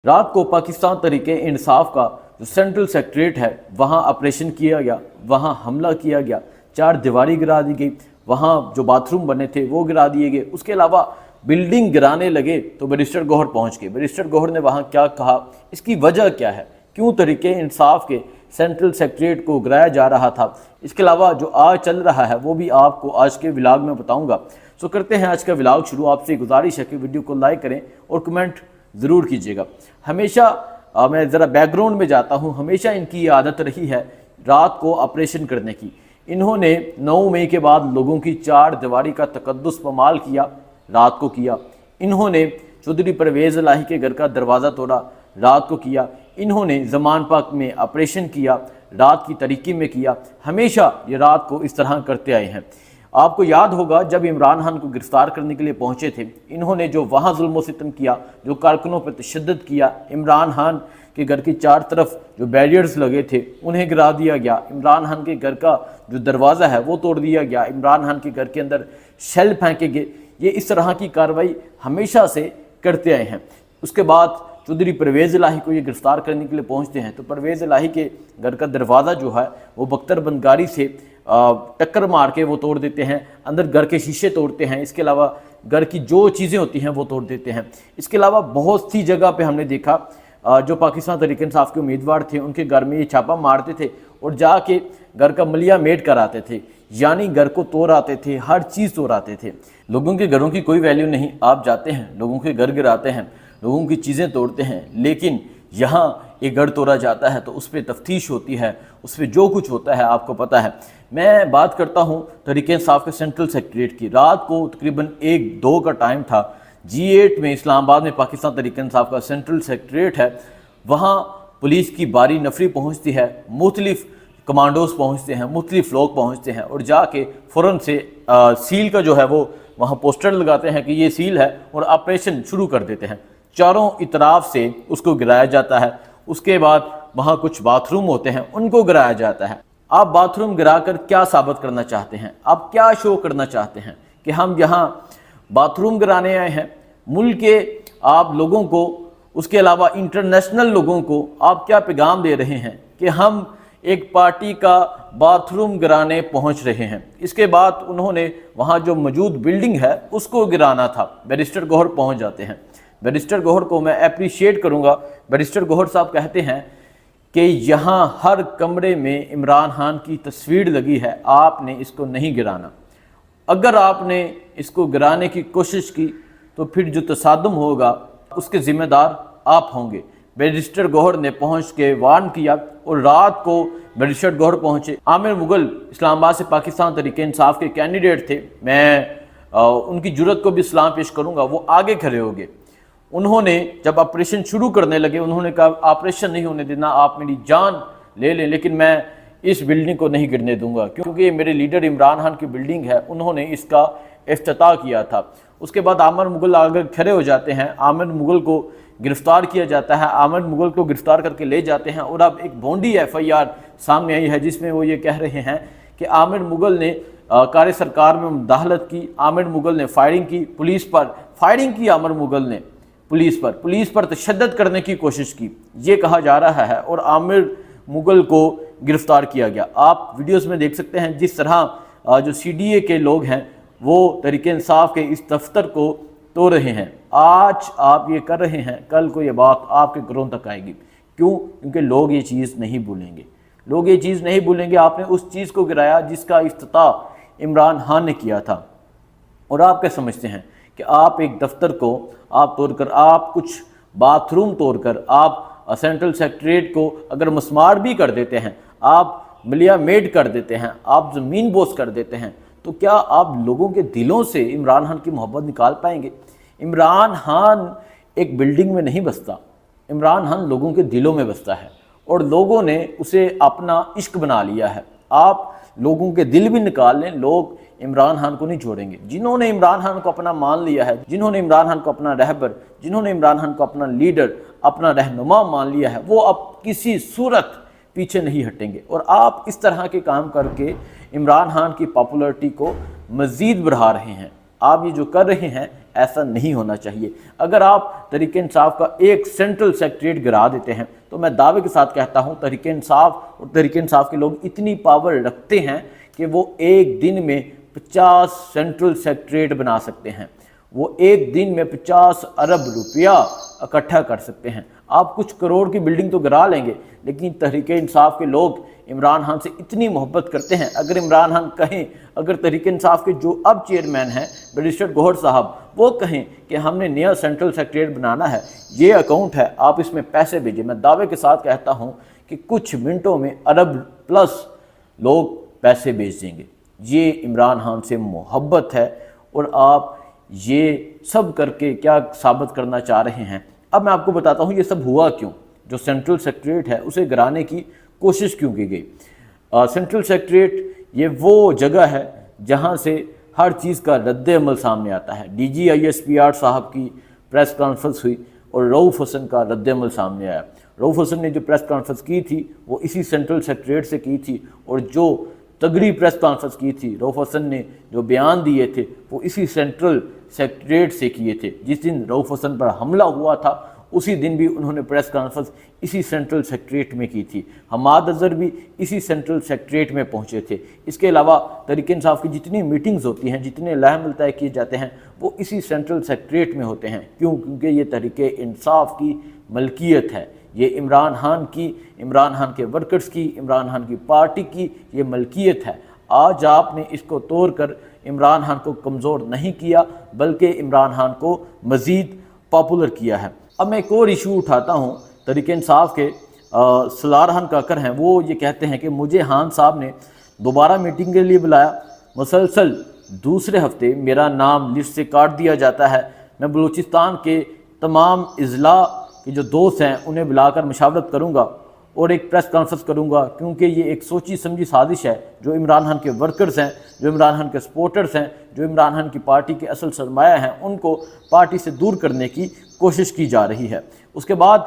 رات کو پاکستان تحریک انصاف کا جو سینٹرل سیکریٹریٹ ہے وہاں آپریشن کیا گیا، وہاں حملہ کیا گیا، 4 دیواری گرا دی گئی، وہاں جو باتھ روم بنے تھے وہ گرا دیے گئے۔ اس کے علاوہ بلڈنگ گرانے لگے تو بیرسٹر گوہر پہنچ گئے۔ بیرسٹر گوہر نے وہاں کیا کہا، اس کی وجہ کیا ہے، کیوں تحریک انصاف کے سینٹرل سیکریٹریٹ کو گرایا جا رہا تھا، اس کے علاوہ جو آج چل رہا ہے وہ بھی آپ کو آج کے ولاگ میں بتاؤں گا۔ سو کرتے ہیں آج کا ولاگ شروع۔ آپ سے گزارش ہے کہ ویڈیو کو لائک کریں اور کمنٹ ضرور کیجیے گا۔ ہمیشہ میں ذرا بیک گراؤنڈ میں جاتا ہوں، ہمیشہ ان کی یہ عادت رہی ہے رات کو آپریشن کرنے کی۔ انہوں نے 9 مئی کے بعد لوگوں کی 4 دیواری کا تقدس پامال کیا، رات کو کیا۔ انہوں نے چودھری پرویز الہی کے گھر کا دروازہ توڑا، رات کو کیا۔ انہوں نے زمان پاک میں آپریشن کیا، رات کی تاریکی میں کیا۔ ہمیشہ یہ رات کو اس طرح کرتے آئے ہیں۔ آپ کو یاد ہوگا جب عمران خان کو گرفتار کرنے کے لیے پہنچے تھے، انہوں نے جو وہاں ظلم و ستم کیا، جو کارکنوں پر تشدد کیا، عمران خان کے گھر کی 4 طرف جو بیریئرز لگے تھے انہیں گرا دیا گیا، عمران خان کے گھر کا جو دروازہ ہے وہ توڑ دیا گیا، عمران خان کے گھر کے اندر شیل پھینکے گئے۔ یہ اس طرح کی کارروائی ہمیشہ سے کرتے آئے ہیں۔ اس کے بعد چودھری پرویز الہی کو یہ گرفتار کرنے کے لیے پہنچتے ہیں تو پرویز الہی کے گھر کا دروازہ جو ہے وہ بختر بندگاری سے ٹکر مار کے وہ توڑ دیتے ہیں، اندر گھر کے شیشے توڑتے ہیں، اس کے علاوہ گھر کی جو چیزیں ہوتی ہیں وہ توڑ دیتے ہیں۔ اس کے علاوہ بہت سی جگہ پہ ہم نے دیکھا جو پاکستان تحریک انصاف کے امیدوار تھے ان کے گھر میں یہ چھاپا مارتے تھے اور جا کے گھر کا ملیہ میٹ کراتے تھے، یعنی گھر کو توڑ آتے تھے، ہر چیز توڑ آتے تھے۔ لوگوں کے گھروں کی کوئی ویلیو نہیں، آپ جاتے ہیں لوگوں کے گھر گراتے ہیں، لوگوں کی چیزیں توڑتے ہیں، لیکن یہاں ایک گھر توڑا جاتا ہے تو اس پہ تفتیش ہوتی ہے، اس پہ جو کچھ ہوتا ہے آپ کو پتہ ہے۔ میں بات کرتا ہوں تحریک انصاف کے سینٹرل سیکریٹریٹ کی۔ رات کو تقریباً 1-2 کا ٹائم تھا، G8 میں اسلام آباد میں پاکستان تحریک انصاف کا سینٹرل سیکریٹریٹ ہے، وہاں پولیس کی باری نفری پہنچتی ہے، مختلف کمانڈوز پہنچتے ہیں، مختلف لوگ پہنچتے ہیں اور جا کے فوراً سے سیل کا جو ہے وہ وہاں پوسٹر لگاتے ہیں کہ یہ سیل ہے اور آپریشن شروع کر دیتے ہیں۔ چاروں اطراف سے اس کو گرایا جاتا ہے۔ اس کے بعد وہاں کچھ باتھ روم ہوتے ہیں ان کو گرایا جاتا ہے۔ آپ باتھ روم گرا کر کیا ثابت کرنا چاہتے ہیں، آپ کیا شو کرنا چاہتے ہیں کہ ہم یہاں باتھ روم گرانے آئے ہیں؟ ملک کے آپ لوگوں کو، اس کے علاوہ انٹرنیشنل لوگوں کو آپ کیا پیغام دے رہے ہیں کہ ہم ایک پارٹی کا باتھ روم گرانے پہنچ رہے ہیں؟ اس کے بعد انہوں نے وہاں جو موجود بلڈنگ ہے اس کو گرانا تھا۔ بیرسٹر گوہر پہنچ جاتے ہیں۔ بیرسٹر گوہر کو میں اپریشیٹ کروں گا۔ بیرسٹر گوہر صاحب کہتے ہیں کہ یہاں ہر کمرے میں عمران خان کی تصویر لگی ہے، آپ نے اس کو نہیں گرانا۔ اگر آپ نے اس کو گرانے کی کوشش کی تو پھر جو تصادم ہوگا اس کے ذمہ دار آپ ہوں گے۔ بیرسٹر گوہر نے پہنچ کے وارن کیا اور رات کو بیرسٹر گوہر پہنچے۔ عامر مغل اسلام آباد سے پاکستان تحریک انصاف کے کینڈیڈیٹ تھے، میں ان کی جرات کو بھی سلام پیش کروں گا، وہ آگے کھڑے ہو گئے۔ انہوں نے جب آپریشن شروع کرنے لگے انہوں نے کہا آپریشن نہیں ہونے دینا، آپ میری جان لے لیں لیکن میں اس بلڈنگ کو نہیں گرنے دوں گا، کیونکہ یہ میرے لیڈر عمران خان کی بلڈنگ ہے، انہوں نے اس کا افتتاح کیا تھا۔ اس کے بعد عامر مغل آگے کھڑے ہو جاتے ہیں، عامر مغل کو گرفتار کیا جاتا ہے، عامر مغل کو گرفتار کر کے لے جاتے ہیں اور اب ایک بھونڈی FIR سامنے آئی ہے جس میں وہ یہ کہہ رہے ہیں کہ عامر مغل نے کار سرکار میں مداخلت کی، عامر مغل نے فائرنگ کی، پولیس پر فائرنگ کی، عامر مغل نے پولیس پر تشدد کرنے کی کوشش کی، یہ کہا جا رہا ہے اور عامر مغل کو گرفتار کیا گیا۔ آپ ویڈیوز میں دیکھ سکتے ہیں جس طرح جو CDA کے لوگ ہیں وہ تحریک انصاف کے اس دفتر کو توڑ رہے ہیں۔ آج آپ یہ کر رہے ہیں، کل کو یہ بات آپ کے گھروں تک آئے گی۔ کیوں؟ کیونکہ لوگ یہ چیز نہیں بھولیں گے، لوگ یہ چیز نہیں بھولیں گے۔ آپ نے اس چیز کو گرایا جس کا افتتاح عمران خان نے کیا تھا، اور آپ کیا سمجھتے ہیں کہ آپ ایک دفتر کو آپ توڑ کر، آپ کچھ باتھ روم توڑ کر، آپ سینٹرل سیکریٹریٹ کو اگر مسمار بھی کر دیتے ہیں، آپ ملیہ میٹ کر دیتے ہیں، آپ زمین بوس کر دیتے ہیں، تو کیا آپ لوگوں کے دلوں سے عمران خان کی محبت نکال پائیں گے؟ عمران خان ایک بلڈنگ میں نہیں بستا، عمران خان لوگوں کے دلوں میں بستا ہے اور لوگوں نے اسے اپنا عشق بنا لیا ہے۔ آپ لوگوں کے دل بھی نکال لیں، لوگ عمران خان کو نہیں چھوڑیں گے۔ جنہوں نے عمران خان کو اپنا مان لیا ہے، جنہوں نے عمران خان کو اپنا رہبر، جنہوں نے عمران خان کو اپنا لیڈر، اپنا رہنما مان لیا ہے، وہ اب کسی صورت پیچھے نہیں ہٹیں گے۔ اور آپ اس طرح کے کام کر کے عمران خان کی پاپولرٹی کو مزید بڑھا رہے ہیں۔ آپ یہ جو کر رہے ہیں ایسا نہیں ہونا چاہیے۔ اگر آپ تحریک انصاف کا ایک سینٹرل سیکریٹریٹ گرا دیتے ہیں تو میں دعوے کے ساتھ کہتا ہوں تحریک انصاف اور تحریک انصاف کے لوگ اتنی پاور رکھتے ہیں کہ وہ ایک دن میں 50 سینٹرل سیکریٹریٹ بنا سکتے ہیں، وہ ایک دن میں 50 ارب روپیہ اکٹھا کر سکتے ہیں۔ آپ کچھ کروڑ کی بلڈنگ تو گرا لیں گے، لیکن تحریک انصاف کے لوگ عمران خان سے اتنی محبت کرتے ہیں، اگر عمران خان کہیں، اگر تحریک انصاف کے جو اب چیئرمین ہیں بیرسٹر گوہر صاحب، وہ کہیں کہ ہم نے نیا سینٹرل سیکریٹریٹ بنانا ہے، یہ اکاؤنٹ ہے، آپ اس میں پیسے بھیجیں، میں دعوے کے ساتھ کہتا ہوں کہ کچھ منٹوں میں ارب پلس لوگ پیسے بھیج دیں گے۔ یہ عمران خان سے محبت ہے، اور آپ یہ سب کر کے کیا ثابت کرنا چاہ رہے ہیں؟ اب میں آپ کو بتاتا ہوں یہ سب ہوا کیوں، جو سینٹرل سیکریٹریٹ ہے اسے گرانے کی کوشش کیوں کی گئی۔ سینٹرل سیکریٹریٹ یہ وہ جگہ ہے جہاں سے ہر چیز کا رد عمل سامنے آتا ہے۔ D G I S P R صاحب کی پریس کانفرنس ہوئی اور رؤف حسن کا رد عمل سامنے آیا۔ رؤف حسن نے جو پریس کانفرنس کی تھی وہ اسی سینٹرل سیکریٹریٹ سے کی تھی، اور جو تگڑی پریس کانفرنس کی تھی رؤف حسن نے جو بیان دیے تھے وہ اسی سینٹرل سیکریٹریٹ سے کیے تھے۔ جس دن رؤف حسن پر حملہ ہوا تھا اسی دن بھی انہوں نے پریس کانفرنس اسی سینٹرل سیکریٹریٹ میں کی تھی۔ حماد اظہر بھی اسی سینٹرل سیکریٹریٹ میں پہنچے تھے۔ اس کے علاوہ تحریک انصاف کی جتنی میٹنگز ہوتی ہیں، جتنے لائحہ طے کیے جاتے ہیں، وہ اسی سینٹرل سیکریٹریٹ میں ہوتے ہیں۔ کیوں؟ کیونکہ یہ تحریک انصاف کی ملکیت ہے، یہ عمران خان کی، عمران خان کے ورکرز کی، عمران خان کی پارٹی کی یہ ملکیت ہے۔ آج آپ نے اس کو توڑ کر عمران خان کو کمزور نہیں کیا، بلکہ عمران خان کو مزید پاپولر کیا ہے۔ اب میں ایک اور ایشو اٹھاتا ہوں، تحریک انصاف کے سلار خان کاکر ہیں، وہ یہ کہتے ہیں کہ مجھے خان صاحب نے دوبارہ میٹنگ کے لیے بلایا، مسلسل دوسرے ہفتے میرا نام لسٹ سے کاٹ دیا جاتا ہے، میں بلوچستان کے تمام اضلاع کے جو دوست ہیں انہیں بلا کر مشاورت کروں گا اور ایک پریس کانفرنس کروں گا، کیونکہ یہ ایک سوچی سمجھی سازش ہے۔ جو عمران خان کے ورکرز ہیں، جو عمران خان کے سپورٹرز ہیں، جو عمران خان کی پارٹی کے اصل سرمایہ ہیں، ان کو پارٹی سے دور کرنے کی کوشش کی جا رہی ہے۔ اس کے بعد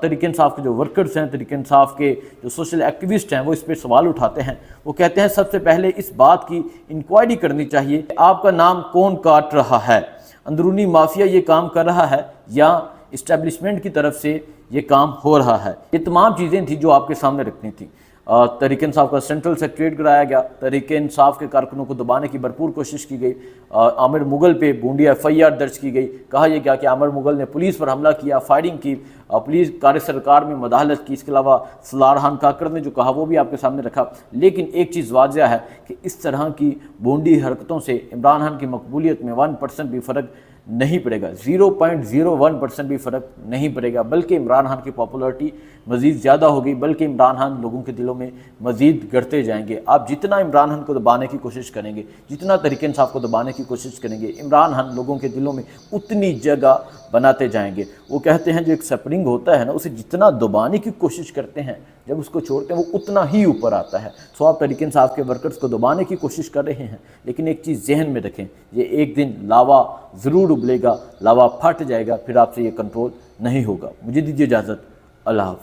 تحریک انصاف کے جو ورکرز ہیں، تحریک انصاف کے جو سوشل ایکٹیوسٹ ہیں، وہ اس پہ سوال اٹھاتے ہیں۔ وہ کہتے ہیں سب سے پہلے اس بات کی انکوائری کرنی چاہیے کہ آپ کا نام کون کاٹ رہا ہے، اندرونی مافیا یہ کام کر رہا ہے یا اسٹیبلشمنٹ کی طرف سے یہ کام ہو رہا ہے۔ یہ تمام چیزیں تھیں جو آپ کے سامنے رکھنی تھیں۔ تحریک انصاف کا سینٹرل سیکریٹریٹ کرایا گیا، تحریک انصاف کے کارکنوں کو دبانے کی بھرپور کوشش کی گئی، عامر مغل پہ بونڈی ایف آئی آر درج کی گئی، کہا یہ کیا کہ عامر مغل نے پولیس پر حملہ کیا، فائرنگ کی، پولیس کار سرکار میں مداخلت کی۔ اس کے علاوہ سلار خان کاکر نے جو کہا وہ بھی آپ کے سامنے رکھا۔ لیکن ایک چیز واضح ہے کہ اس طرح کی بونڈی حرکتوں سے عمران خان کی مقبولیت میں 1% بھی فرق نہیں پڑے گا، 0.01% بھی فرق نہیں پڑے گا، بلکہ عمران خان کی پاپولرٹی مزید زیادہ ہوگی، بلکہ عمران خان لوگوں کے دلوں میں مزید گڑتے جائیں گے۔ آپ جتنا عمران خان کو دبانے کی کوشش کریں گے، جتنا تحریک انصاف کو دبانے کی کوشش کریں گے، عمران خان لوگوں کے دلوں میں اتنی جگہ بناتے جائیں گے۔ وہ کہتے ہیں جو ایک سپرنگ ہوتا ہے نا، اسے جتنا دبانے کی کوشش کرتے ہیں، جب اس کو چھوڑتے ہیں وہ اتنا ہی اوپر آتا ہے۔ سو آپ تحریک انصاف کے ورکرز کو دبانے کی کوشش کر رہے ہیں، لیکن ایک چیز ذہن میں رکھیں، یہ ایک دن لاوا ضرور ابلے گا، لاوا پھٹ جائے گا، پھر آپ سے یہ کنٹرول نہیں ہوگا۔ مجھے دیجیے اجازت، اللہ حافظ۔